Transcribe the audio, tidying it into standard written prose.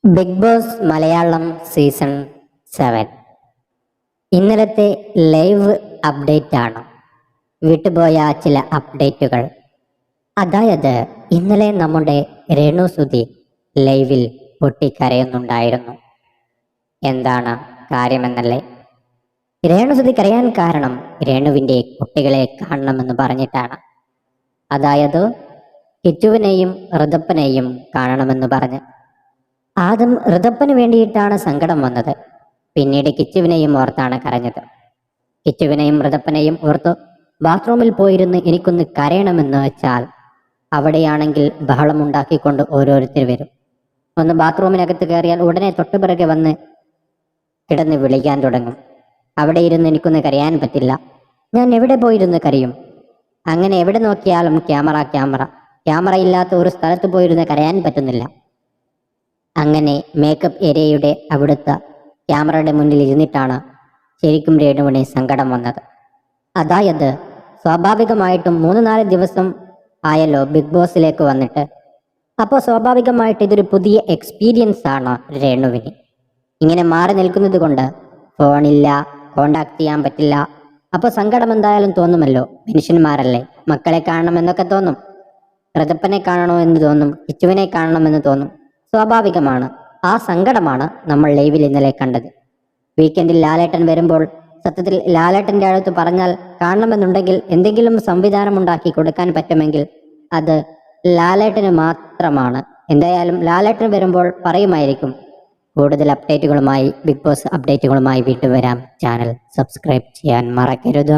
Big boss Malayalam season 7 ഇന്നലത്തെ live update ആണ്. വിട്ടുപോയ ചില അപ്ഡേറ്റുകൾ. അതായത് ഇന്നലെ നമ്മുടെ രേണുസുതി ലൈവിൽ പൊട്ടിക്കരയുന്നുണ്ടായിരുന്നു. എന്താണ് കാര്യമെന്നല്ലേ? രേണുസുതി കരയാൻ കാരണം രേണുവിൻ്റെ കുട്ടികളെ കാണണമെന്ന് പറഞ്ഞിട്ടാണ്. അതായത് കിച്ചുവിനെയും ഋതപ്പനെയും കാണണമെന്ന് പറഞ്ഞ്. ആദ്യം ഋതപ്പന് വേണ്ടിയിട്ടാണ് സങ്കടം വന്നത്. പിന്നീട് കിച്ചുവിനെയും ഓർത്താണ് കരഞ്ഞത്. കിച്ചുവിനെയും ഋതപ്പനെയും ഓർത്ത് ബാത്റൂമിൽ പോയിരുന്ന് എനിക്കൊന്ന് കരയണമെന്ന് വെച്ചാൽ അവിടെയാണെങ്കിൽ ബഹളമുണ്ടാക്കിക്കൊണ്ട് ഓരോരുത്തർ വരും. ഒന്ന് ബാത്റൂമിനകത്ത് കയറിയാൽ ഉടനെ തൊട്ടുപിറകെ വന്ന് കിടന്ന് വിളിക്കാൻ തുടങ്ങും. അവിടെ ഇരുന്ന് എനിക്കൊന്ന് കരയാൻ പറ്റില്ല, ഞാൻ എവിടെ പോയിരുന്ന് കരയും. അങ്ങനെ എവിടെ നോക്കിയാലും ക്യാമറ ഇല്ലാത്ത ഒരു സ്ഥലത്ത് പോയിരുന്ന് കരയാൻ പറ്റുന്നില്ല. അങ്ങനെ മേക്കപ്പ് ഏരിയയുടെ അവിടുത്തെ ക്യാമറയുടെ മുന്നിൽ ഇരുന്നിട്ടാണ് ശരിക്കും രേണുവിന് സങ്കടം വന്നത്. അതായത് സ്വാഭാവികമായിട്ടും 3-4 ദിവസം ആയല്ലോ ബിഗ് ബോസിലേക്ക് വന്നിട്ട്. അപ്പോൾ സ്വാഭാവികമായിട്ട് ഇതൊരു പുതിയ എക്സ്പീരിയൻസ് ആണ് രേണുവിന്. ഇങ്ങനെ മാറി നിൽക്കുന്നത് കൊണ്ട് ഫോണില്ല, കോണ്ടാക്ട് ചെയ്യാൻ പറ്റില്ല. അപ്പോൾ സങ്കടം എന്തായാലും തോന്നുമല്ലോ. മനുഷ്യന്മാരല്ലേ, മക്കളെ കാണണമെന്നൊക്കെ തോന്നും, ഋതപ്പനെ കാണണോ എന്ന് തോന്നും, കിച്ചുവിനെ കാണണമെന്ന് തോന്നും. സ്വാഭാവികമാണ്. ആ സങ്കടമാണ് നമ്മൾ ലൈവിൽ ഇന്നലെ കണ്ടത്. വീക്കെൻഡിൽ ലാലേട്ടൻ വരുമ്പോൾ സത്യത്തിൽ ലാലേട്ടൻ്റെ അടുത്ത് പറഞ്ഞാൽ കാണണമെന്നുണ്ടെങ്കിൽ എന്തെങ്കിലും സംവിധാനം ഉണ്ടാക്കി കൊടുക്കാൻ പറ്റുമെങ്കിൽ അത് ലാലേട്ടന് മാത്രമാണ്. എന്തായാലും ലാലേട്ടൻ വരുമ്പോൾ പറയുമായിരിക്കും. കൂടുതൽ അപ്ഡേറ്റുകളുമായി, ബിഗ് ബോസ് അപ്ഡേറ്റുകളുമായി വീണ്ടും വരാം. ചാനൽ സബ്സ്ക്രൈബ് ചെയ്യാൻ മറക്കരുത്.